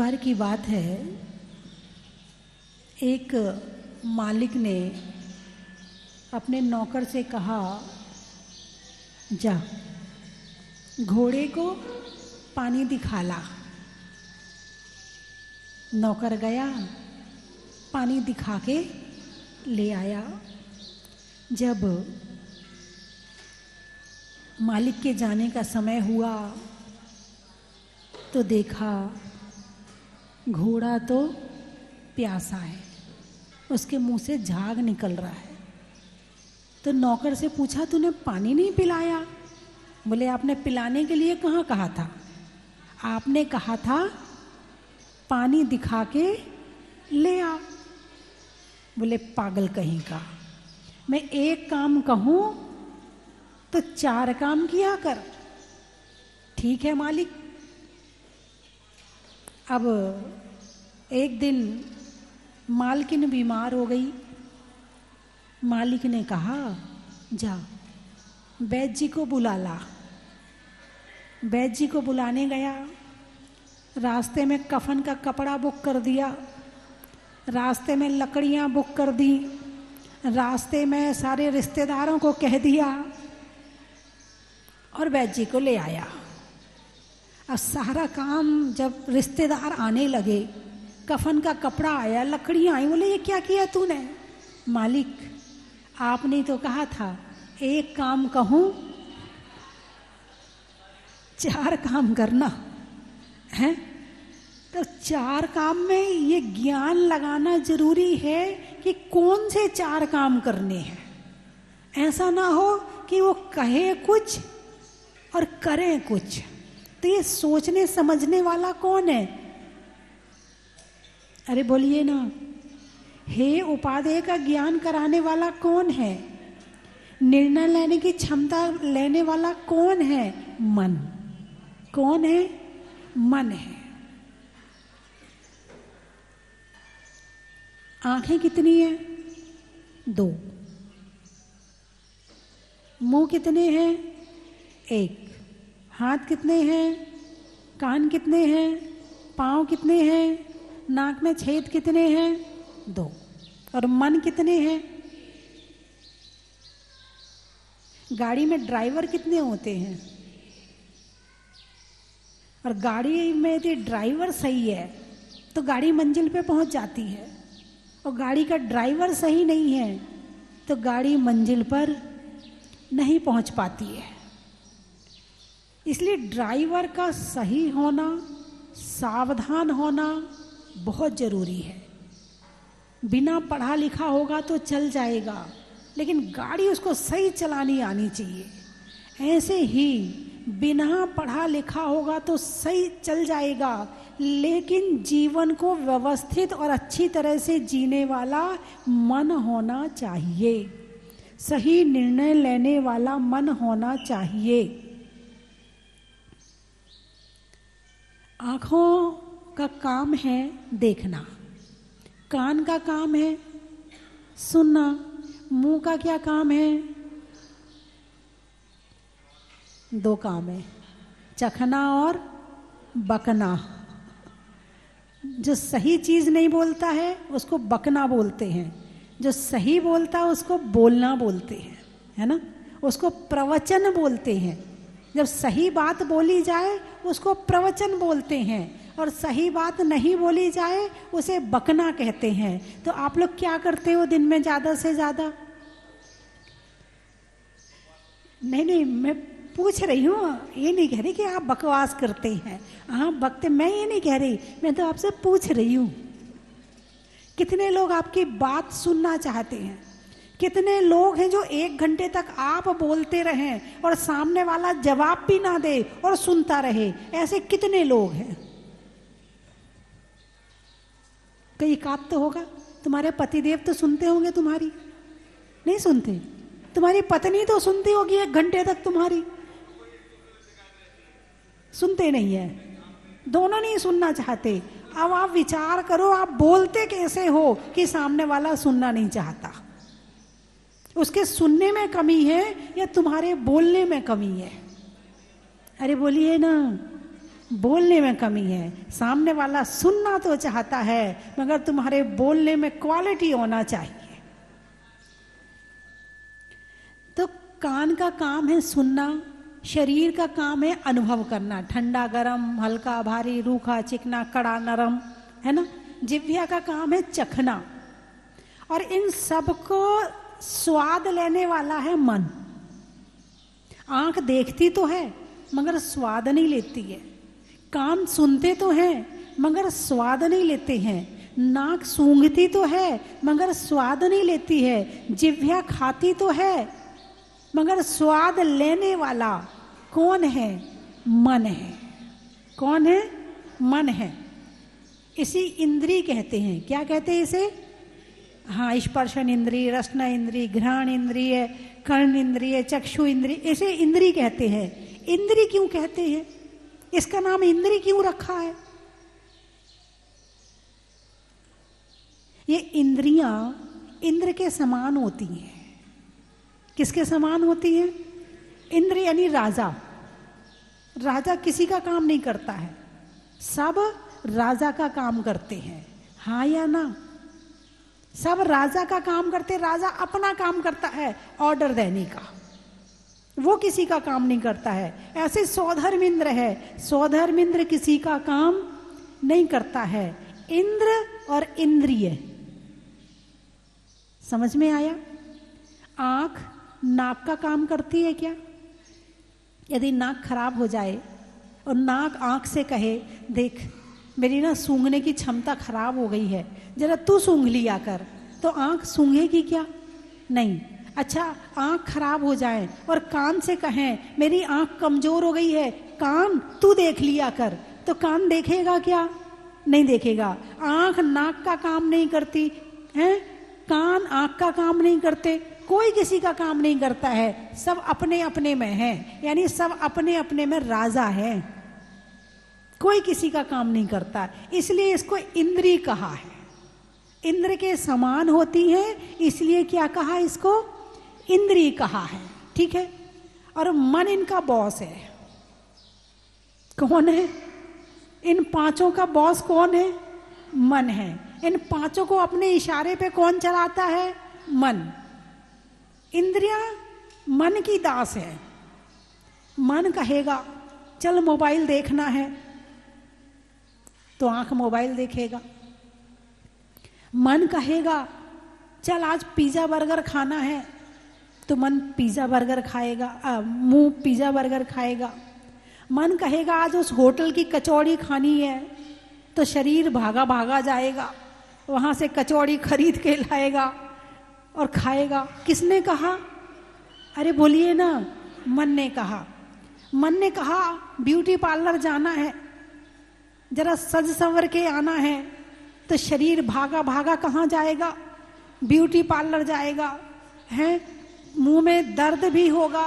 बार की बात है, एक मालिक ने अपने नौकर से कहा, जा घोड़े को पानी दिखा ला। नौकर गया, पानी दिखा के ले आया। जब मालिक के जाने का समय हुआ तो देखा घोड़ा तो प्यासा है, उसके मुंह से झाग निकल रहा है। तो नौकर से पूछा, तूने पानी नहीं पिलाया? बोले, आपने पिलाने के लिए कहाँ कहा था? आपने कहा था पानी दिखा के ले आ। बोले, पागल कहीं का, मैं एक काम कहूँ तो 4 काम किया कर। ठीक है मालिक। अब एक दिन मालकिन बीमार हो गई। मालिक ने कहा, जा वैद्य जी को बुला ला। वैद्य जी को बुलाने गया। रास्ते में कफन का कपड़ा बुक कर दिया, रास्ते में लकड़ियां बुक कर दी, रास्ते में सारे रिश्तेदारों को कह दिया और वैद्य जी को ले आया। अब सारा काम जब रिश्तेदार आने लगे, कफन का कपड़ा आया, लकड़ियां आई, बोले, ये क्या किया तूने? मालिक, आपने तो कहा था एक काम कहूं 4 काम करना है। तो 4 काम में ये ज्ञान लगाना जरूरी है कि कौन से 4 काम करने हैं। ऐसा ना हो कि वो कहे कुछ और करें कुछ। तो ये सोचने समझने वाला कौन है? अरे बोलिए ना, हे उपादेय का ज्ञान कराने वाला कौन है? निर्णय लेने की क्षमता लेने वाला कौन है? मन। कौन है? मन है। आंखें कितनी है? 2। मुंह कितने हैं? 1। हाथ कितने हैं? कान कितने हैं? पाँव कितने हैं? नाक में छेद कितने हैं? 2। और मन कितने हैं? गाड़ी में ड्राइवर कितने होते हैं? और गाड़ी में यदि ड्राइवर सही है तो गाड़ी मंजिल पे पहुंच जाती है, और गाड़ी का ड्राइवर सही नहीं है तो गाड़ी मंजिल पर नहीं पहुंच पाती है। इसलिए ड्राइवर का सही होना, सावधान होना बहुत जरूरी है। बिना पढ़ा लिखा होगा तो चल जाएगा, लेकिन गाड़ी उसको सही चलानी आनी चाहिए। ऐसे ही बिना पढ़ा लिखा होगा तो सही चल जाएगा, लेकिन जीवन को व्यवस्थित और अच्छी तरह से जीने वाला मन होना चाहिए। सही निर्णय लेने वाला मन होना चाहिए। आँखों का काम है देखना, कान का काम है सुनना, मुंह का क्या काम है? 2 काम है, चखना और बकना। जो सही चीज नहीं बोलता है उसको बकना बोलते हैं, जो सही बोलता है उसको बोलना बोलते हैं, है ना? उसको प्रवचन बोलते हैं। जब सही बात बोली जाए उसको प्रवचन बोलते हैं, और सही बात नहीं बोली जाए उसे बकना कहते हैं। तो आप लोग क्या करते हो दिन में ज्यादा से ज्यादा? नहीं, मैं पूछ रही हूँ, ये नहीं कह रही कि आप बकवास करते हैं। हाँ बकते, मैं ये नहीं कह रही, मैं तो आपसे पूछ रही हूँ कितने लोग आपकी बात सुनना चाहते हैं? कितने लोग हैं जो 1 घंटे तक आप बोलते रहें और सामने वाला जवाब भी ना दे और सुनता रहे? ऐसे कितने लोग हैं? कई एकाध तो होगा। तुम्हारे पतिदेव तो सुनते होंगे तुम्हारी? नहीं सुनते? तुम्हारी पत्नी तो सुनती होगी 1 घंटे तक तुम्हारी? सुनते नहीं है, दोनों नहीं सुनना चाहते। अब आप विचार करो, आप बोलते कैसे हो कि सामने वाला सुनना नहीं चाहता? उसके सुनने में कमी है या तुम्हारे बोलने में कमी है? अरे बोलिए ना, बोलने में कमी है। सामने वाला सुनना तो चाहता है, मगर तुम्हारे बोलने में क्वालिटी होना चाहिए। तो कान का काम है सुनना, शरीर का काम है अनुभव करना, ठंडा गरम, हल्का भारी, रूखा चिकना, कड़ा नरम, है ना। जिह्वा का काम है चखना, और इन सबको स्वाद लेने वाला है मन। आंख देखती तो है मगर स्वाद नहीं लेती है, कान सुनते तो हैं मगर स्वाद नहीं लेते हैं, नाक सूंघती तो है मगर स्वाद नहीं लेती है, जिह्वा खाती तो है मगर स्वाद लेने वाला कौन है? मन है। कौन है? मन है। इसी इंद्री कहते हैं। क्या कहते हैं इसे? हाँ, स्पर्शन इंद्रिय, रसना इंद्रिय, घ्राण इंद्रिय, कर्ण इंद्रिय, चक्षु इंद्रिय, इसे इंद्री कहते हैं। इंद्री क्यों कहते हैं? इसका नाम इंद्री क्यों रखा है? ये इंद्रियां इंद्र के समान होती हैं। किसके समान होती हैं? इंद्र यानी राजा। राजा किसी का काम नहीं करता है, सब राजा का काम करते हैं। हाँ या ना? सब राजा का काम करते। राजा अपना काम करता है ऑर्डर देने का, वो किसी का काम नहीं करता है। ऐसे सौधर्मिंद्र है, सौधर्मिंद्र किसी का काम नहीं करता है। इंद्र और इंद्रिय समझ में आया? आंख नाक का काम करती है क्या? यदि नाक खराब हो जाए और नाक आंख से कहे, देख मेरी ना सूंघने की क्षमता खराब हो गई है, जरा तू सूंघ लिया कर, तो आंख सूंघेगी क्या? नहीं। अच्छा, आंख खराब हो जाए और कान से कहें मेरी आंख कमजोर हो गई है, कान तू देख लिया कर, तो कान देखेगा क्या? नहीं देखेगा। आंख नाक का काम नहीं करती है, कान आंख का काम नहीं करते, कोई किसी का काम नहीं करता है, सब अपने अपने में है, यानी सब अपने अपने में राजा है, कोई किसी का काम नहीं करता। इसलिए इसको इंद्री कहा है। इंद्र के समान होती है, इसलिए क्या कहा? इसको इंद्री कहा है। ठीक है। और मन इनका बॉस है। कौन है? इन पांचों का बॉस कौन है? मन है। इन पांचों को अपने इशारे पे कौन चलाता है? मन। इंद्रियां मन की दास है। मन कहेगा चल मोबाइल देखना है, तो आंख मोबाइल देखेगा। मन कहेगा चल आज पिज्जा बर्गर खाना है, तो मन पिज्जा बर्गर खाएगा, मुंह पिज्जा बर्गर खाएगा। मन कहेगा आज उस होटल की कचौड़ी खानी है, तो शरीर भागा भागा जाएगा, वहां से कचौड़ी खरीद के लाएगा और खाएगा। किसने कहा? अरे बोलिए ना। मन ने कहा। मन ने कहा ब्यूटी पार्लर जाना है, जरा सज संवर के आना है, तो शरीर भागा भागा कहाँ जाएगा? ब्यूटी पार्लर जाएगा। हैं, मुंह में दर्द भी होगा।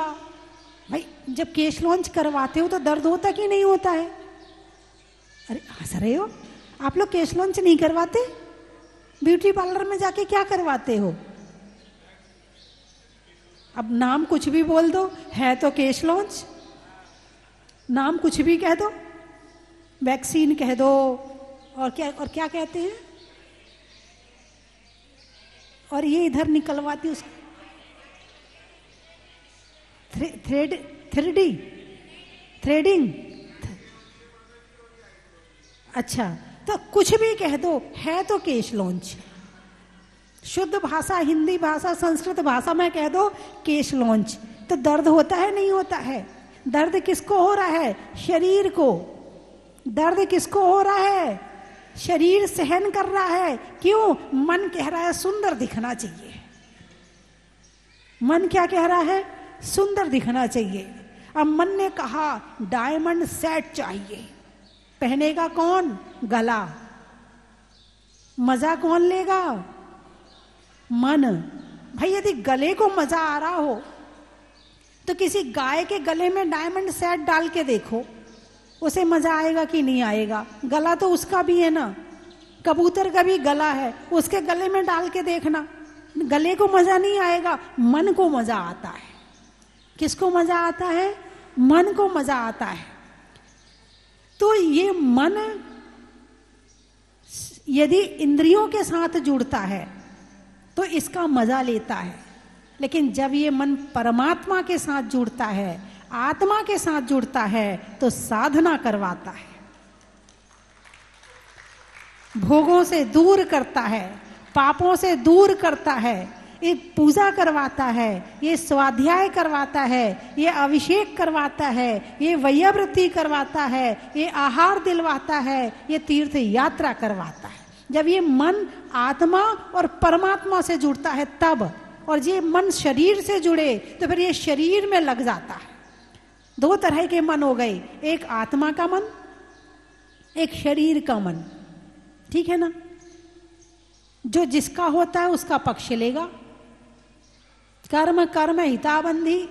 भाई जब केश लॉन्च करवाते हो तो दर्द होता कि नहीं होता है? अरे हंस रहे हो? आप लोग केश लॉन्च नहीं करवाते? ब्यूटी पार्लर में जाके क्या करवाते हो? अब नाम कुछ भी बोल दो, है तो केश लॉन्च। नाम कुछ भी कह दो, वैक्सीन कह दो, और क्या कहते हैं? और ये इधर निकलवाती उस थ्रेडिंग। अच्छा, तो कुछ भी कह दो, है तो केश लॉन्च। शुद्ध भाषा, हिंदी भाषा, संस्कृत भाषा में कह दो केश लॉन्च, तो दर्द होता है नहीं होता है? दर्द किसको हो रहा है? शरीर को। दर्द किसको हो रहा है? शरीर सहन कर रहा है। क्यों? मन कह रहा है सुंदर दिखना चाहिए। मन क्या कह रहा है? सुंदर दिखना चाहिए। अब मन ने कहा डायमंड सेट चाहिए, पहनेगा कौन? गला। मजा कौन लेगा? मन। भाई यदि गले को मजा आ रहा हो तो किसी गाय के गले में डायमंड सेट डाल के देखो, उसे मजा आएगा कि नहीं आएगा? गला तो उसका भी है ना, कबूतर का भी गला है, उसके गले में डाल के देखना, गले को मजा नहीं आएगा, मन को मजा आता है। किसको मजा आता है? मन को मजा आता है। तो ये मन यदि इंद्रियों के साथ जुड़ता है तो इसका मजा लेता है, लेकिन जब ये मन परमात्मा के साथ जुड़ता है, आत्मा के साथ जुड़ता है, तो साधना करवाता है, भोगों से दूर करता है, पापों से दूर करता है, ये पूजा करवाता है, ये स्वाध्याय करवाता है, ये अभिषेक करवाता है, ये वैयावृत्ति करवाता है, ये आहार दिलवाता है, ये तीर्थ यात्रा करवाता है। जब ये मन आत्मा और परमात्मा से जुड़ता है तब, और ये मन शरीर से जुड़े तो फिर ये शरीर में लग जाता है। दो तरह के मन हो गए, एक आत्मा का मन, एक शरीर का मन, ठीक है ना। जो जिसका होता है उसका पक्ष लेगा। कर्म कर्म हिताबंधी,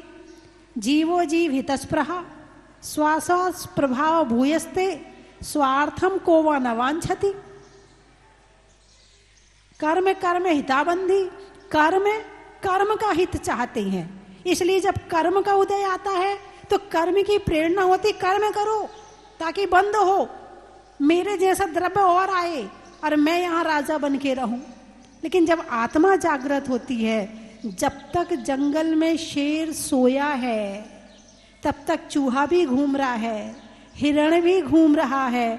जीवो जीव हितस्पृहा, श्वास प्रभाव भूयस्ते, स्वार्थम को व न वांछति। कर्म कर्म हिताबंधी, कर्म कर्म का हित चाहते हैं, इसलिए जब कर्म का उदय आता है तो कर्म की प्रेरणा होती, कर्म करो ताकि बंद हो, मेरे जैसा द्रव्य और आए और मैं यहां राजा बन के रहूं। लेकिन जब आत्मा जागृत होती है, जब तक जंगल में शेर सोया है तब तक चूहा भी घूम रहा है, हिरण भी घूम रहा है,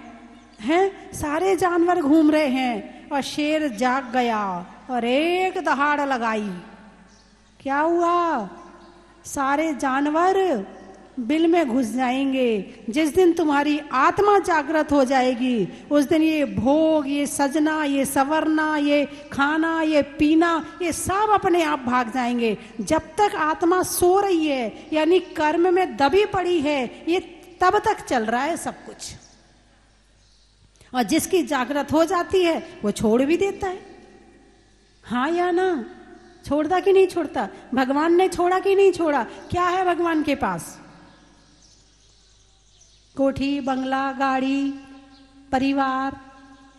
हैं सारे जानवर घूम रहे हैं, और शेर जाग गया और एक दहाड़ लगाई। क्या हुआ? सारे जानवर बिल में घुस जाएंगे। जिस दिन तुम्हारी आत्मा जागृत हो जाएगी उस दिन ये भोग, ये सजना, ये संवरना, ये खाना, ये पीना, ये सब अपने आप भाग जाएंगे। जब तक आत्मा सो रही है यानी कर्म में दबी पड़ी है, ये तब तक चल रहा है सब कुछ। और जिसकी जागृत हो जाती है वो छोड़ भी देता है। हाँ या ना? छोड़ता कि नहीं छोड़ता? भगवान ने छोड़ा कि नहीं छोड़ा? क्या है भगवान के पास? कोठी, बंगला, गाड़ी, परिवार,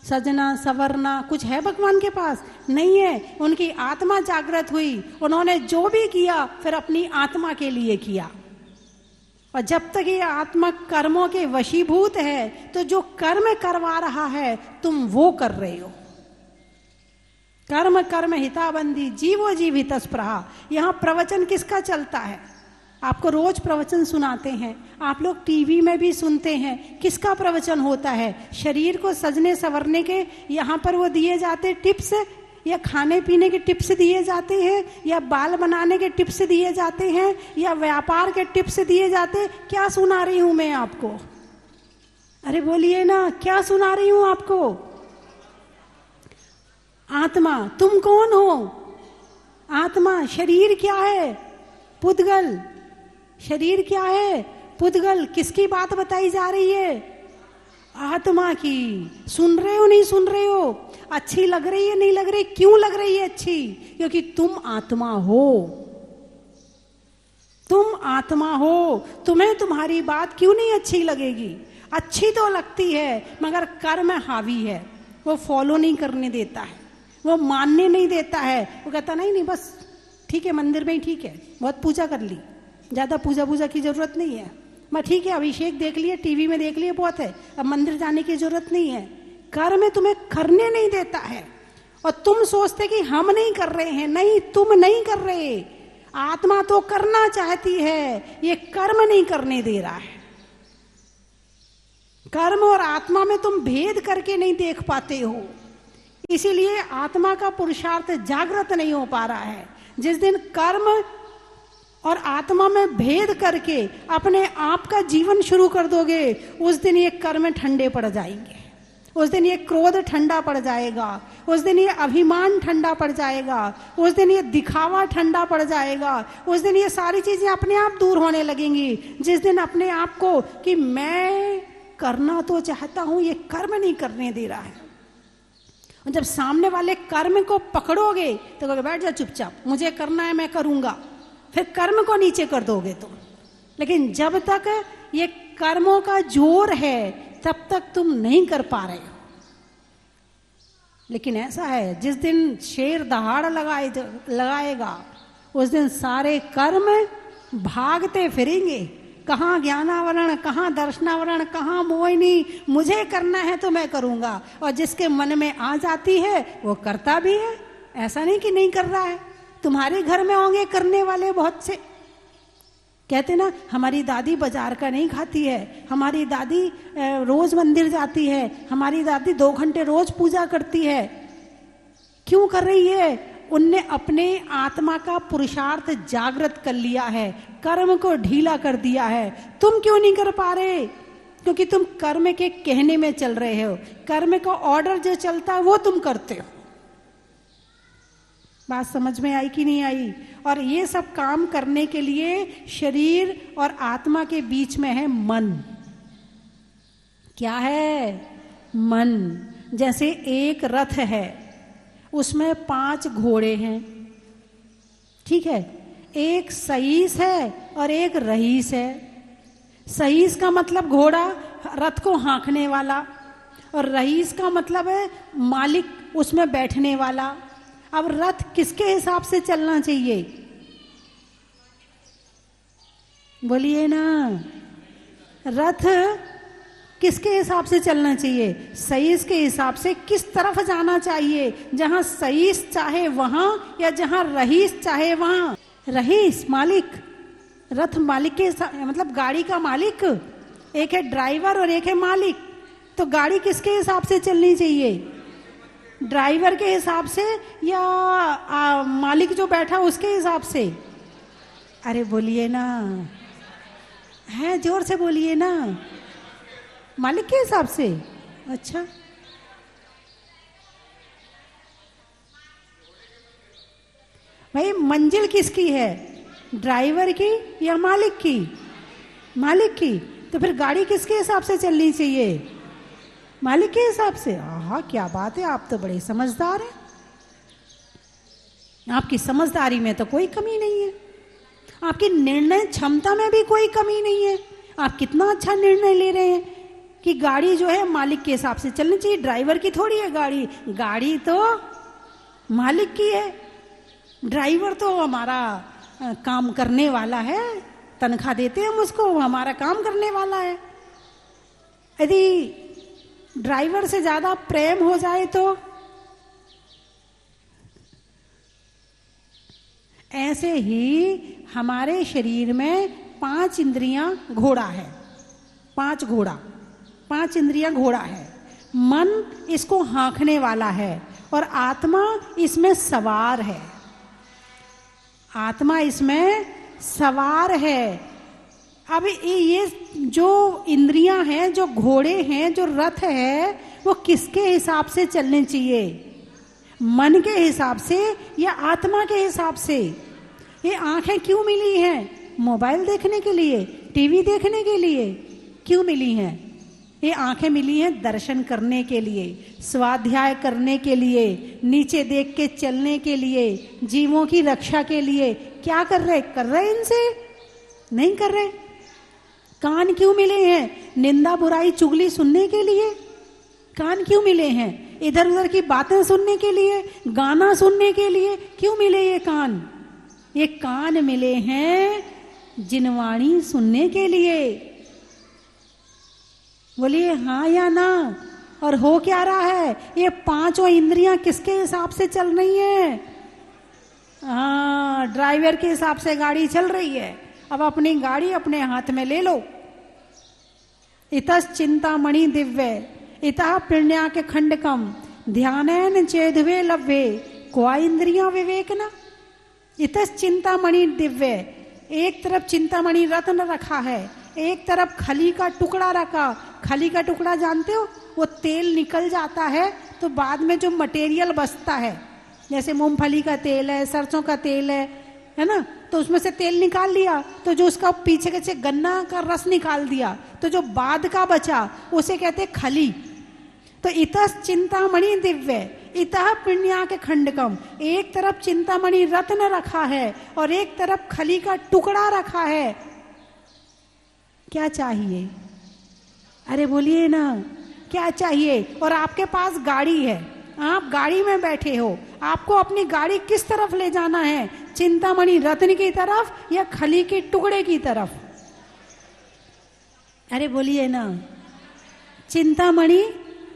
सजना, संवरना, कुछ है भगवान के पास? नहीं है। उनकी आत्मा जागृत हुई, उन्होंने जो भी किया फिर अपनी आत्मा के लिए किया। और जब तक ये आत्मा कर्मों के वशीभूत है तो जो कर्म करवा रहा है तुम वो कर रहे हो। कर्म कर्म हिताबंदी, जीवो जीव हितस्पृहा। यहाँ प्रवचन किसका चलता है? आपको रोज प्रवचन सुनाते हैं, आप लोग टीवी में भी सुनते हैं। किसका प्रवचन होता है? शरीर को सजने संवरने के यहाँ पर वो दिए जाते टिप्स, या खाने पीने के टिप्स दिए जाते हैं, या बाल बनाने के टिप्स दिए जाते हैं, या व्यापार के टिप्स दिए जाते। क्या सुना रही हूं मैं आपको? अरे बोलिए ना, क्या सुना रही हूं आपको? आत्मा। तुम कौन हो? आत्मा। शरीर क्या है? पुद्गल। शरीर क्या है? पुद्गल। किसकी बात बताई जा रही है? आत्मा की। सुन रहे हो नहीं सुन रहे हो? अच्छी लग रही है नहीं लग रही? क्यों लग रही है अच्छी? क्योंकि तुम आत्मा हो। तुम आत्मा हो। तुम्हें तुम्हारी बात क्यों नहीं अच्छी लगेगी? अच्छी तो लगती है मगर कर्म हावी है, वो फॉलो नहीं करने देता है, वो मानने नहीं देता है। वो कहता नहीं नहीं बस ठीक है, मंदिर में ही ठीक है, बहुत पूजा कर ली, ज्यादा पूजा की जरूरत नहीं है, मैं ठीक है अभिषेक देख लिए, टीवी में देख लिए, बहुत है, अब मंदिर जाने की जरूरत नहीं है। कर्म तुम्हें करने नहीं देता है और तुम सोचते कि हम नहीं कर रहे हैं। नहीं, तुम नहीं कर रहे, आत्मा तो करना चाहती है, ये कर्म नहीं करने दे रहा है। कर्म और आत्मा में तुम भेद करके नहीं देख पाते हो, इसीलिए आत्मा का पुरुषार्थ जागृत नहीं हो पा रहा है। जिस दिन कर्म और आत्मा में भेद करके अपने आप का जीवन शुरू कर दोगे, उस दिन ये कर्म ठंडे पड़ जाएंगे, उस दिन ये क्रोध ठंडा पड़ जाएगा, उस दिन ये अभिमान ठंडा पड़ जाएगा, उस दिन ये दिखावा ठंडा पड़ जाएगा, उस दिन ये सारी चीजें अपने आप दूर होने लगेंगी। जिस दिन अपने आप को कि मैं करना तो चाहता हूं, ये कर्म नहीं करने दे रहा है। जब सामने वाले कर्म को पकड़ोगे तो कहोगे बैठ जा चुपचाप, मुझे करना है मैं करूंगा, फिर कर्म को नीचे कर दोगे तुम। लेकिन जब तक ये कर्मों का जोर है तब तक तुम नहीं कर पा रहे हो। लेकिन ऐसा है, जिस दिन शेर दहाड़ लगाएगा उस दिन सारे कर्म भागते फिरेंगे, कहाँ ज्ञानावरण, कहाँ दर्शनावरण, कहाँ मोहिनी, मुझे करना है तो मैं करूंगा। और जिसके मन में आ जाती है वो करता भी है, ऐसा नहीं कि नहीं कर रहा है। तुम्हारे घर में होंगे करने वाले बहुत से। कहते ना, हमारी दादी बाजार का नहीं खाती है, हमारी दादी रोज मंदिर जाती है, हमारी दादी 2 घंटे रोज पूजा करती है। क्यों कर रही है? उनने अपने आत्मा का पुरुषार्थ जागृत कर लिया है, कर्म को ढीला कर दिया है। तुम क्यों नहीं कर पा रहे? क्योंकि तुम कर्म के कहने में चल रहे हो। कर्म का ऑर्डर जो चलता है वो तुम करते हो। बात समझ में आई कि नहीं आई? और ये सब काम करने के लिए शरीर और आत्मा के बीच में है मन। क्या है? मन। जैसे एक रथ है, उसमें 5 घोड़े हैं, ठीक है। एक सईस है और एक रईस है। सईस का मतलब घोड़ा, रथ को हाँकने वाला, और रईस का मतलब है मालिक, उसमें बैठने वाला। अब रथ किसके हिसाब से चलना चाहिए? बोलिए ना, रथ किसके हिसाब से चलना चाहिए? सईस के हिसाब से। किस तरफ जाना चाहिए? जहां सईस चाहे वहां, या जहां रईस चाहे वहां? रईस मालिक, रथ मालिक के मतलब गाड़ी का मालिक। एक है ड्राइवर और एक है मालिक। तो गाड़ी किसके हिसाब से चलनी चाहिए? ड्राइवर के हिसाब से, या मालिक जो बैठा उसके हिसाब से? अरे बोलिए ना, है जोर से बोलिए ना। मालिक के हिसाब से। अच्छा, भाई मंजिल किसकी है? ड्राइवर की या मालिक की? मालिक की। तो फिर गाड़ी किसके हिसाब से चलनी चाहिए? मालिक के हिसाब से। आहा, क्या बात है, आप तो बड़े समझदार हैं। आपकी समझदारी में तो कोई कमी नहीं है, आपकी निर्णय क्षमता में भी कोई कमी नहीं है। आप कितना अच्छा निर्णय ले रहे हैं कि गाड़ी जो है मालिक के हिसाब से चलनी चाहिए। ड्राइवर की थोड़ी है गाड़ी, गाड़ी तो मालिक की है। ड्राइवर तो हमारा काम करने वाला है, तनख्वाह देते हैं हम उसको, हमारा काम करने वाला है। यदि ड्राइवर से ज्यादा प्रेम हो जाए तो ऐसे ही हमारे शरीर में 5 इंद्रियां घोड़ा है। 5 घोड़ा, 5 इंद्रियां घोड़ा है। मन इसको हाँकने वाला है और आत्मा इसमें सवार है। आत्मा इसमें सवार है। अब ये जो इंद्रियां हैं, जो घोड़े हैं, जो रथ है, वो किसके हिसाब से चलने चाहिए? मन के हिसाब से या आत्मा के हिसाब से? ये आंखें क्यों मिली हैं? मोबाइल देखने के लिए, टीवी देखने के लिए क्यों मिली हैं? ये आंखें मिली हैं दर्शन करने के लिए, स्वाध्याय करने के लिए, नीचे देख के चलने के लिए, जीवों की रक्षा के लिए। क्या कर रहे इनसे? नहीं कर रहे। कान क्यों मिले हैं? निंदा बुराई चुगली सुनने के लिए कान क्यों मिले हैं? इधर उधर की बातें सुनने के लिए, गाना सुनने के लिए क्यों मिले ये कान? ये कान मिले हैं जिनवाणी सुनने के लिए। बोलिए हाँ या ना। और हो क्या रहा है? ये 5 इंद्रियां किसके हिसाब से चल रही हैं? हाँ, ड्राइवर के हिसाब से गाड़ी चल रही है। अब अपनी गाड़ी अपने हाथ में ले लो। इतस चिंतामणि दिव्य इतः पुण्याक खंडकम ध्यानैन चेधवे लव्ये क्वा इंद्रिया विवेक न। इतस चिंतामणि दिव्य, एक तरफ चिंतामणि रत्न रखा है, एक तरफ खली का टुकड़ा रखा। खली का टुकड़ा जानते हो? वो तेल निकल जाता है तो बाद में जो मटेरियल बचता है, जैसे मूंगफली का तेल है, सरसों का तेल है ना, तो उसमें से तेल निकाल लिया, तो जो उसका पीछे के गन्ना का रस निकाल दिया, तो जो बाद का बचा उसे कहते खली। तो इतस चिंतामणि दिव्य इतः पुण्याक खंडकम, एक तरफ चिंतामणि रत्न रखा है और एक तरफ खली का टुकड़ा रखा है। क्या चाहिए? अरे बोलिए ना, क्या चाहिए? और आपके पास गाड़ी है, आप गाड़ी में बैठे हो, आपको अपनी गाड़ी किस तरफ ले जाना है? चिंतामणि रत्न की तरफ या खली के टुकड़े की तरफ? अरे बोलिए ना, चिंतामणि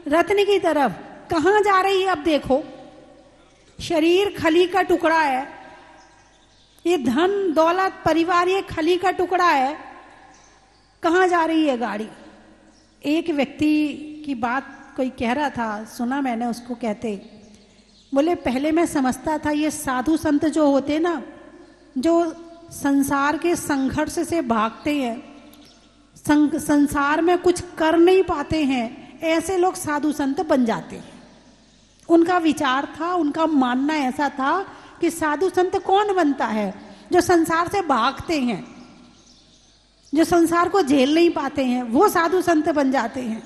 रत्न की तरफ कहाँ जा रही है? अब देखो, शरीर खली का टुकड़ा है, ये धन दौलत परिवार ये खली का टुकड़ा है, कहाँ जा रही है गाड़ी? एक व्यक्ति की बात कोई कह रहा था, सुना मैंने उसको कहते, बोले पहले मैं समझता था ये साधु संत जो होते ना, जो संसार के संघर्ष से भागते हैं, संसार में कुछ कर नहीं पाते हैं, ऐसे लोग साधु संत बन जाते हैं। उनका विचार था, उनका मानना ऐसा था कि साधु संत कौन बनता है? जो संसार से भागते हैं, जो संसार को झेल नहीं पाते हैं, वो साधु संत बन जाते हैं।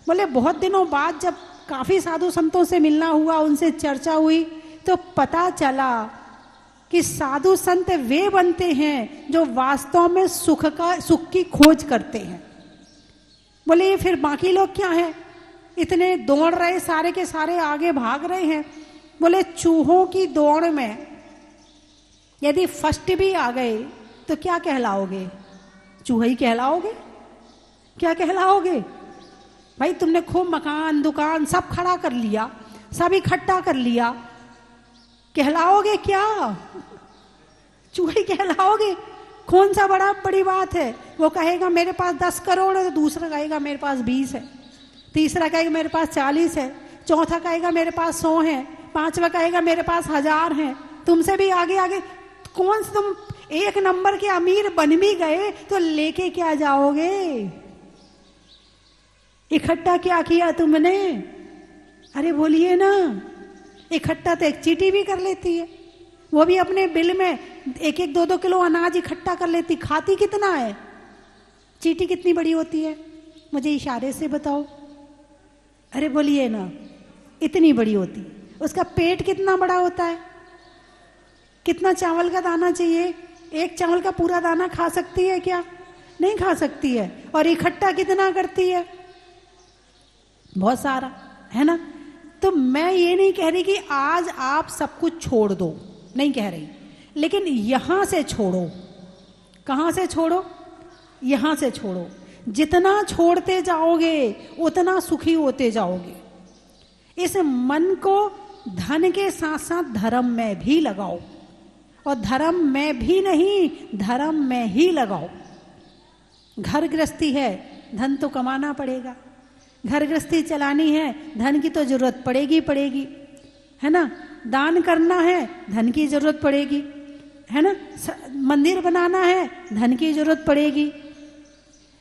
बोले बहुत दिनों बाद जब काफी साधु संतों से मिलना हुआ, उनसे चर्चा हुई, तो पता चला कि साधु संत वे बनते हैं जो वास्तव में सुख की खोज करते हैं। बोले ये फिर बाकी लोग क्या हैं? इतने दौड़ रहे, सारे के सारे आगे भाग रहे हैं। बोले चूहों की दौड़ में यदि फर्स्ट भी आ गए तो क्या कहलाओगे? चूहे ही कहलाओगे। क्या कहलाओगे? भाई तुमने खूब मकान दुकान सब खड़ा कर लिया, सब इकट्ठा कर लिया, कहलाओगे क्या? चूहे कहलाओगे। कौन सा बड़ी बात है? वो कहेगा मेरे पास 10 करोड़ है, तो दूसरा कहेगा मेरे पास 20 है, तीसरा कहेगा मेरे पास 40 है, चौथा कहेगा मेरे पास 100 है, पांचवा कहेगा मेरे पास 1000 है। तुमसे भी आगे आगे कौन से तुम एक नंबर के अमीर बन भी गए तो लेके क्या जाओगे? इकट्ठा क्या किया तुमने? अरे बोलिए ना, इकट्ठा तो एक चींटी भी कर लेती है, वो भी अपने बिल में 1-1, 2-2 किलो अनाज इकट्ठा कर लेती। खाती कितना है? चींटी कितनी बड़ी होती है? मुझे इशारे से बताओ। अरे बोलिए ना, इतनी बड़ी होती। उसका पेट कितना बड़ा होता है? कितना चावल का दाना चाहिए? एक चावल का पूरा दाना खा सकती है क्या? नहीं खा सकती है। और इकट्ठा कितना करती है? बहुत सारा, है ना? तो मैं ये नहीं कह रही कि आज आप सब कुछ छोड़ दो, नहीं कह रही, लेकिन यहां से छोड़ो। कहां से छोड़ो? यहां से छोड़ो। जितना छोड़ते जाओगे उतना सुखी होते जाओगे। इस मन को धन के साथ साथ धर्म में भी लगाओ, और धर्म में भी नहीं, धर्म में ही लगाओ। घर गृहस्थी है, धन तो कमाना पड़ेगा। घर गृहस्थी चलानी है, धन की तो जरूरत पड़ेगी, है ना? दान करना है, धन की जरूरत पड़ेगी, है ना? मंदिर बनाना है, धन की जरूरत पड़ेगी,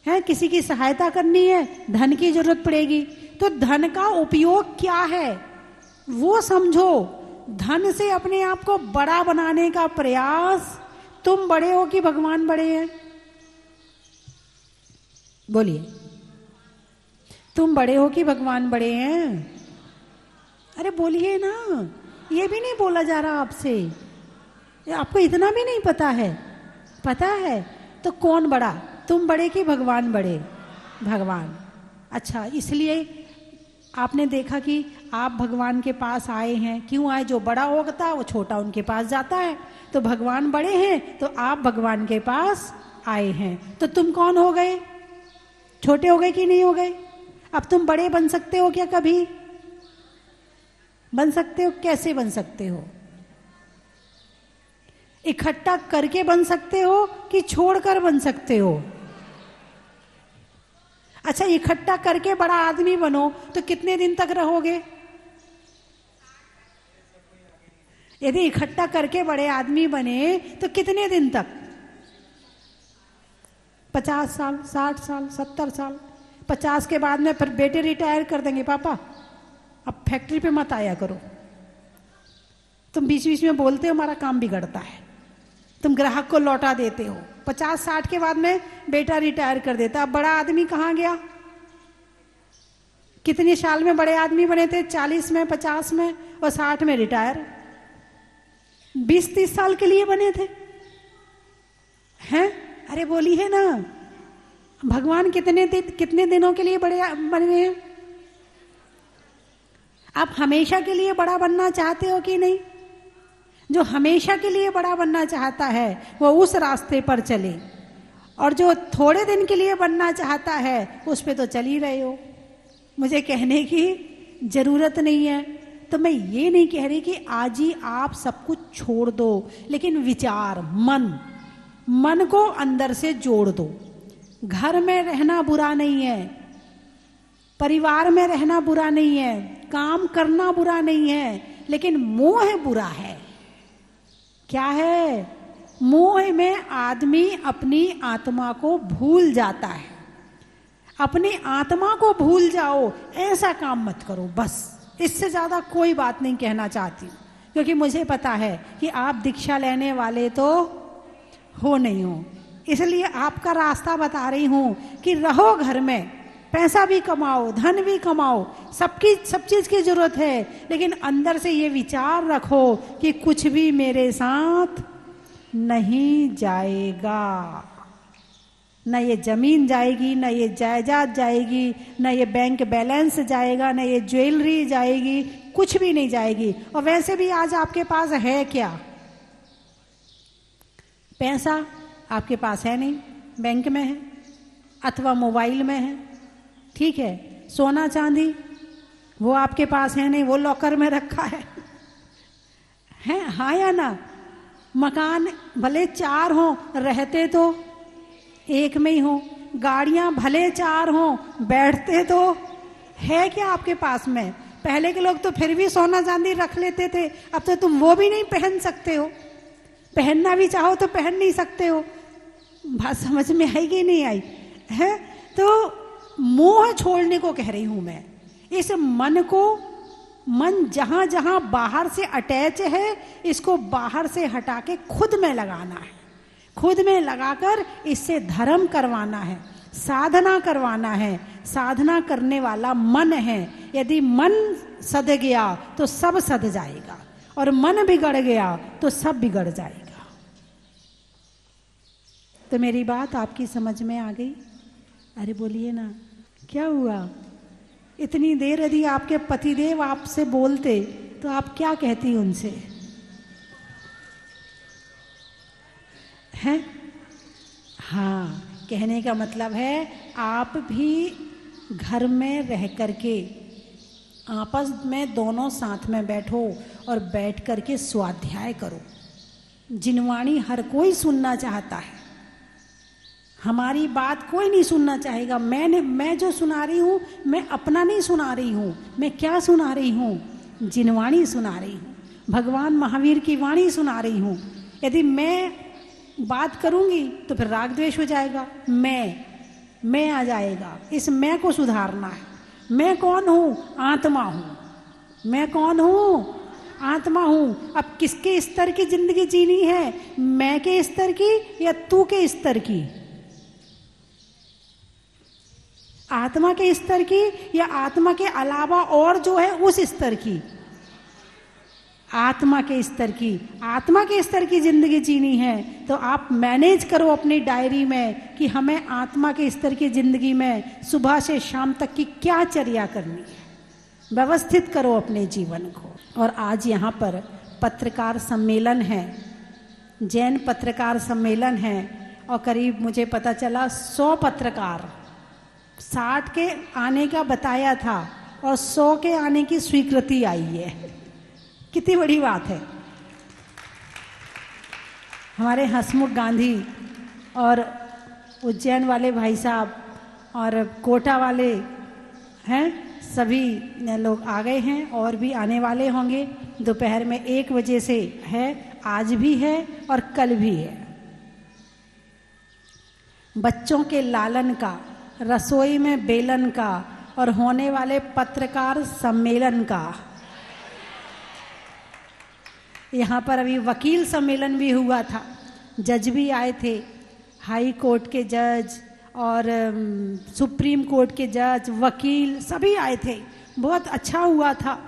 है? किसी की सहायता करनी है, धन की जरूरत पड़ेगी। तो धन का उपयोग क्या है वो समझो। धन से अपने आप को बड़ा बनाने का प्रयास। तुम बड़े हो कि भगवान बड़े हैं? बोलिए, तुम बड़े हो कि भगवान बड़े हैं? अरे बोलिए ना, ये भी नहीं बोला जा रहा आपसे। आपको इतना भी नहीं पता है? पता है तो कौन बड़ा, तुम बड़े कि भगवान बड़े? भगवान। अच्छा, इसलिए आपने देखा कि आप भगवान के पास आए हैं। क्यों आए? जो बड़ा होता वो छोटा उनके पास जाता है। तो भगवान बड़े हैं तो आप भगवान के पास आए हैं। तो तुम कौन हो गए? छोटे हो गए कि नहीं हो गए? अब तुम बड़े बन सकते हो क्या? कभी बन सकते हो? कैसे बन सकते हो? इकट्ठा करके बन सकते हो कि छोड़कर बन सकते हो? अच्छा, इकट्ठा करके बड़ा आदमी बनो तो कितने दिन तक रहोगे? यदि इकट्ठा करके बड़े आदमी बने तो कितने दिन तक? 50 साल, 60 साल, 70 साल। 50 के बाद में फिर बेटे रिटायर कर देंगे, पापा अब फैक्ट्री पे मत आया करो, तुम बीच बीच में बोलते हो, हमारा काम बिगड़ता है, तुम ग्राहक को लौटा देते हो। 50-60 के बाद में बेटा रिटायर कर देता। अब बड़ा आदमी कहाँ गया? कितने साल में बड़े आदमी बने थे? 40 में, 50 में और 60 में रिटायर। 20-30 साल के लिए बने थे, हैं? अरे बोलिए ना, भगवान कितने दिनों के लिए बड़े बने हैं? आप हमेशा के लिए बड़ा बनना चाहते हो कि नहीं? जो हमेशा के लिए बड़ा बनना चाहता है वो उस रास्ते पर चले। और जो थोड़े दिन के लिए बनना चाहता है उस पे तो चल ही रहे हो, मुझे कहने की जरूरत नहीं है। तो मैं ये नहीं कह रही कि आज ही आप सब कुछ छोड़ दो, लेकिन विचार, मन को अंदर से जोड़ दो। घर में रहना बुरा नहीं है, परिवार में रहना बुरा नहीं है, काम करना बुरा नहीं है, लेकिन मोह बुरा है। क्या है? मोह में आदमी अपनी आत्मा को भूल जाता है। अपनी आत्मा को भूल जाओ, ऐसा काम मत करो। बस इससे ज्यादा कोई बात नहीं कहना चाहती, क्योंकि मुझे पता है कि आप दीक्षा लेने वाले तो हो नहीं हो, इसलिए आपका रास्ता बता रही हूं कि रहो घर में, पैसा भी कमाओ, धन भी कमाओ, सब चीज की जरूरत है, लेकिन अंदर से ये विचार रखो कि कुछ भी मेरे साथ नहीं जाएगा। न ये जमीन जाएगी, न ये जायदाद जाएगी, न ये बैंक बैलेंस जाएगा, न ये ज्वेलरी जाएगी, कुछ भी नहीं जाएगी। और वैसे भी आज आपके पास है क्या? पैसा आपके पास है नहीं, बैंक में है अथवा मोबाइल में है, ठीक है। सोना चांदी वो आपके पास है नहीं, वो लॉकर में रखा है हाँ या ना? मकान भले 4 हो, रहते तो एक में ही हो। गाड़ियां भले 4 हो, बैठते तो है क्या आपके पास में? पहले के लोग तो फिर भी सोना चांदी रख लेते थे, अब तो तुम वो भी नहीं पहन सकते हो, पहनना भी चाहो तो पहन नहीं सकते हो। बात समझ में आएगी नहीं आई है? तो मोह छोड़ने को कह रही हूं मैं। इस मन को, मन जहां जहां बाहर से अटैच है, इसको बाहर से हटा के खुद में लगाना है। खुद में लगाकर इससे धर्म करवाना है, साधना करवाना है। साधना करने वाला मन है। यदि मन सध गया तो सब सध जाएगा, और मन बिगड़ गया तो सब बिगड़ जाएगा। तो मेरी बात आपकी समझ में आ गई? अरे बोलिए ना, क्या हुआ? इतनी देर यदि आपके पतिदेव आपसे बोलते तो आप क्या कहती उनसे? हैं? हाँ, कहने का मतलब है आप भी घर में रह करके आपस में दोनों साथ में बैठो और बैठ करके स्वाध्याय करो। जिनवाणी हर कोई सुनना चाहता है, हमारी बात कोई नहीं सुनना चाहेगा। मैं जो सुना रही हूँ, मैं अपना नहीं सुना रही हूँ। मैं क्या सुना रही हूँ? जिनवाणी सुना रही हूँ, भगवान महावीर की वाणी सुना रही हूँ। यदि मैं बात करूंगी तो फिर राग द्वेष हो जाएगा, मैं आ जाएगा। इस मैं को सुधारना है। मैं कौन हूं? आत्मा हूं। मैं कौन हूं? आत्मा हूं। अब किसके स्तर की जिंदगी जीनी है? मैं के स्तर की या तू के स्तर की? आत्मा के स्तर की या आत्मा के अलावा और जो है उस स्तर की? आत्मा के स्तर की। आत्मा के स्तर की जिंदगी जीनी है तो आप मैनेज करो अपनी डायरी में कि हमें आत्मा के स्तर की जिंदगी में सुबह से शाम तक की क्या चर्या करनी है। व्यवस्थित करो अपने जीवन को। और आज यहाँ पर पत्रकार सम्मेलन है, जैन पत्रकार सम्मेलन है, और करीब मुझे पता चला 100 पत्रकार, 60 के आने का बताया था और 100 के आने की स्वीकृति आई है। कितनी बड़ी बात है। हमारे हसमुख गांधी और उज्जैन वाले भाई साहब और कोटा वाले हैं, सभी लोग आ गए हैं और भी आने वाले होंगे। दोपहर में 1 बजे से है, आज भी है और कल भी है। बच्चों के लालन का, रसोई में बेलन का और होने वाले पत्रकार सम्मेलन का। यहाँ पर अभी वकील सम्मेलन भी हुआ था, जज भी आए थे, हाई कोर्ट के जज और सुप्रीम कोर्ट के जज, वकील सभी आए थे। बहुत अच्छा हुआ था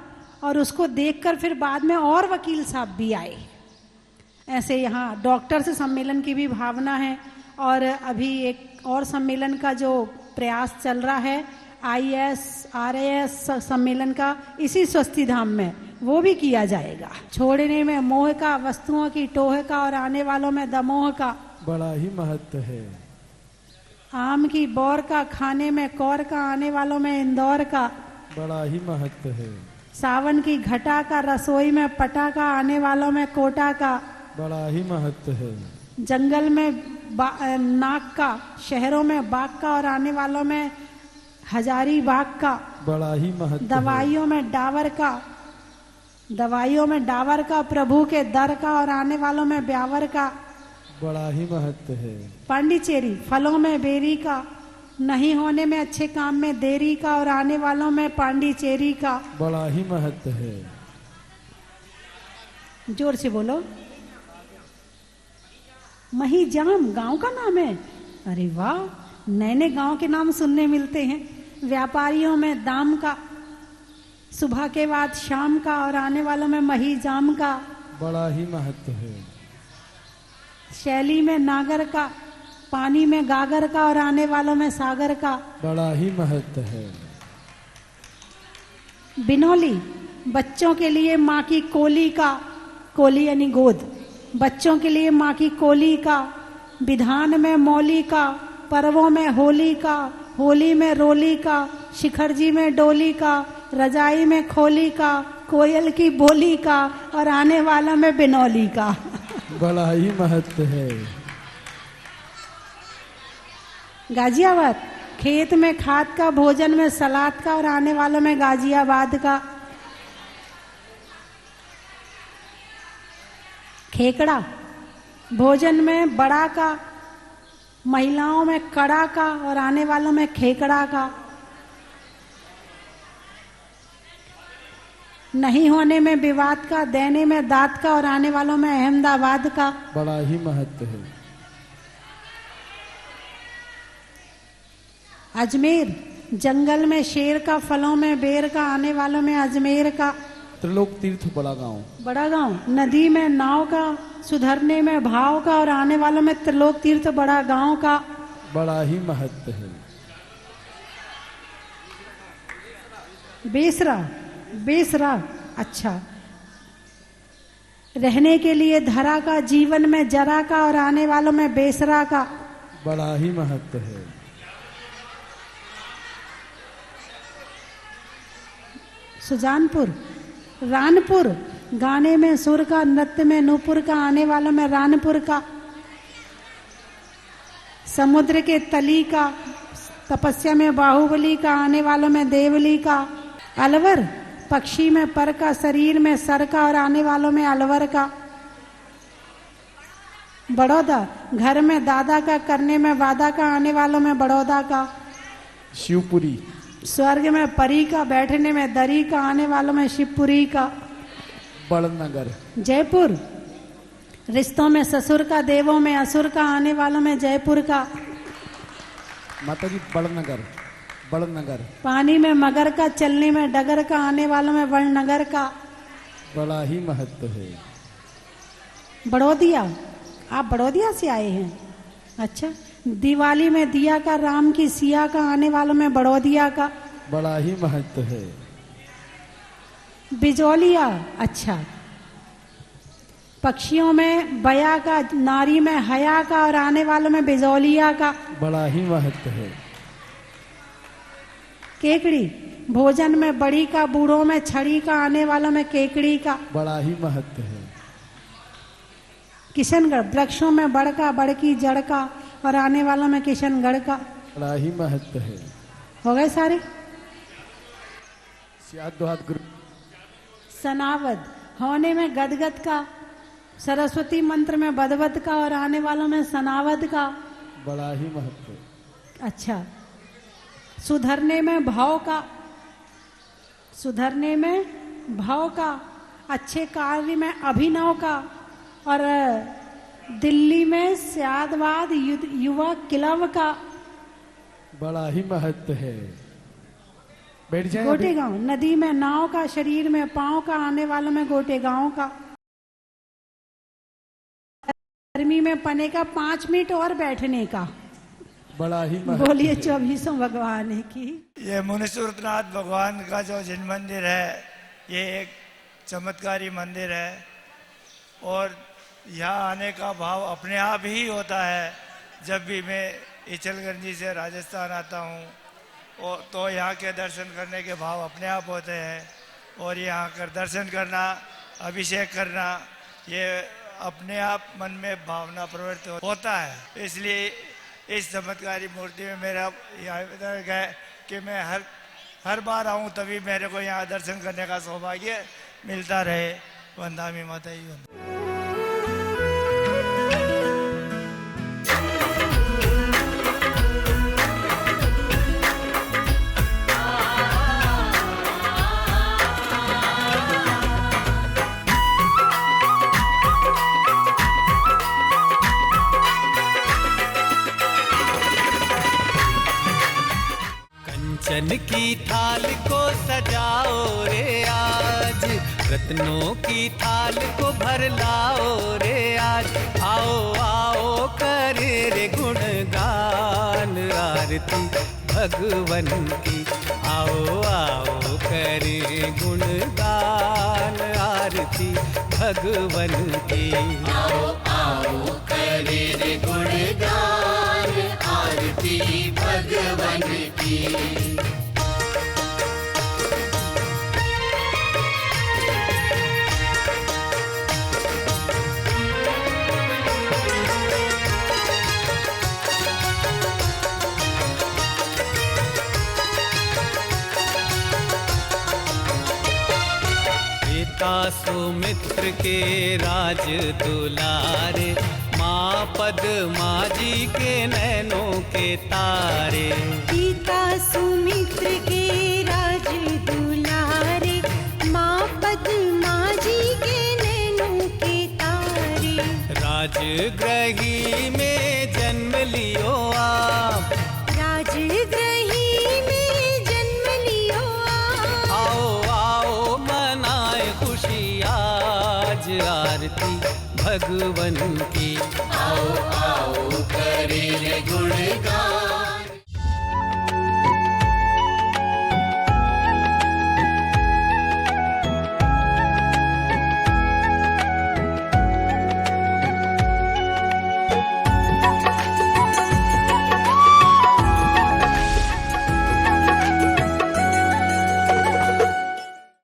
और उसको देखकर फिर बाद में और वकील साहब भी आए। ऐसे यहाँ डॉक्टर्स सम्मेलन की भी भावना है। और अभी एक और सम्मेलन का जो प्रयास चल रहा है, IAS RAS सम्मेलन का, इसी स्वस्ति धाम में वो भी किया जाएगा। छोड़ने में मोह का, वस्तुओं की टोह का और आने वालों में दमोह का बड़ा ही महत्व है। आम की बौर का, खाने में कौर का, आने वालों में इंदौर का। बड़ा ही महत्व है। सावन की घटा का, रसोई में पटा का, आने वालों में कोटा का। बड़ा ही महत्व है। जंगल में नाक का, शहरों में बाघ का और आने वालों में हजारी बाघ का। बड़ा ही महत्व है। दवाइयों में डावर का, दवाइयों में डावर का, प्रभु के दर का और आने वालों में ब्यावर का। बड़ा ही महत्व है। पांडिचेरी, फलों में बेरी का, नहीं होने में अच्छे काम में देरी का और आने वालों में पांडिचेरी का। बड़ा ही महत्व है। जोर से बोलो। महीजाम गांव का नाम है। अरे वाह, नए नए गांव के नाम सुनने मिलते हैं। व्यापारियों में दाम का, सुबह के बाद शाम का और आने वालों में महीजाम का। बड़ा ही महत्व है। शैली में नागर का, पानी में गागर का और आने वालों में सागर का। बड़ा ही महत्व है। बिनौली, बच्चों के लिए माँ की कोली का, कोली यानी गोद, बच्चों के लिए माँ की कोली का। विधान में मौली का, पर्वों में होली का, होली में रोली का, शिखर जी में डोली का, रजाई में खोली का, कोयल की बोली का और आने वाला में बिनौली का। बड़ा ही महत्व है। गाजियाबाद, खेत में खाद का, भोजन में सलाद का और आने वालों में गाजियाबाद का। खेकड़ा, भोजन में बड़ा का, महिलाओं में कड़ा का और आने वालों में खेकड़ा का। नहीं होने में विवाद का, देने में दाद का और आने वालों में अहमदाबाद का। बड़ा ही महत्व है। अजमेर, जंगल में शेर का, फलों में बेर का, आने वालों में अजमेर का। त्रिलोक तीर्थ बड़ा गांव। बड़ा गांव, नदी में नाव का, सुधरने में भाव का और आने वालों में त्रिलोक तीर्थ बड़ा गांव का। बड़ा ही महत्व है। बेसरा, बेसरा, अच्छा, रहने के लिए धरा का, जीवन में जरा का और आने वालों में बेसरा का। बड़ा ही महत्व है। सुजानपुर, रानपुर, गाने में सुर का, नृत्य में नूपुर का, आने वालों में रानपुर का। समुद्र के तली का, तपस्या में बाहुबली का, आने वालों में देवली का। अलवर, पक्षी में पर का, शरीर में सर का और आने वालों में अलवर का। बड़ौदा, घर में दादा का, करने में वादा का, आने वालों में बड़ौदा का। शिवपुरी, स्वर्ग में परी का, बैठने में दरी का, आने वालों में शिवपुरी का। बड़नगर, जयपुर, रिश्तों में ससुर का, देवों में असुर का, आने वालों में जयपुर का। माता जी बड़नगर, बड़नगर। पानी में मगर का, चलने में डगर का, आने वालों में बड़नगर का। बड़ा ही महत्व है। बड़ौदिया, आप बड़ौदिया से आए हैं, अच्छा। दिवाली में दिया का, राम की सिया का, आने वालों में बड़ौदिया का। बड़ा ही महत्व है। बिजौलिया, अच्छा, पक्षियों में बया का, नारी में हया का और आने वालों में बिजौलिया का। बड़ा ही महत्व है। केकड़ी, भोजन में बड़ी का, बूढ़ों में छड़ी का, आने वालों में केकड़ी का। बड़ा ही महत्व है। किशनगढ़, वृक्षों में बड़का, बड़की जड़ का और आने वालों में किशनगढ़ का। बड़ा ही महत्व है। हो गए सारे। गुरु। सनावद, होने में गदगद का, सरस्वती मंत्र में बदबद का और आने वालों में सनावद का। बड़ा ही महत्व। अच्छा, सुधरने में भाव का, सुधरने में भाव का, अच्छे कार्य में अभिनव का और दिल्ली में स्यादवाद युवा क्लब का। बड़ा ही महत्व है। बैठ जाए। गोटे गांव, नदी में नाव का, शरीर में पांव का, आने वालों में गोटे गांव का। गर्मी में पने का, 5 मिनट और बैठने का। बड़ा ही महत्व। बोलिए 24 भगवान की। ये मुनिसूरतनाथ भगवान का जो जिन मंदिर है, ये एक चमत्कारी मंदिर है और यहाँ आने का भाव अपने आप ही होता है। जब भी मैं इचलगंजी से राजस्थान आता हूँ तो यहाँ के दर्शन करने के भाव अपने आप होते हैं और यहाँ कर दर्शन करना, अभिषेक करना, ये अपने आप मन में भावना प्रवृत्त होता है। इसलिए इस चमत्कारी मूर्ति में मेरा यह है कि मैं हर बार आऊँ तभी मेरे को यहाँ दर्शन करने का सौभाग्य मिलता रहे। वंदामी माता ही वंदा। कंचन की थाल को सजाओ रे आज, रत्नों की थाल को भर लाओ रे आज। आओ आओ करे रे गुणगान आरती भगवन की। आओ आओ करे गुणगान आरती भगवन की। आओ आओ करे रे गुणगान आरती भगवन की। पिता सुमित्र के राज दुलारे, माँ पद्मा जी के नैनों के तारे। पिता सुमित्र के राज दुलारे, माँ पद्मा जी के नैनों के तारे। राजगृही में जन्म लियो आप, राजगृही में जन्म लियो आप। आओ आओ मनाए खुशी आज आरती भगवन की। आओ आओ करे रे गुणगान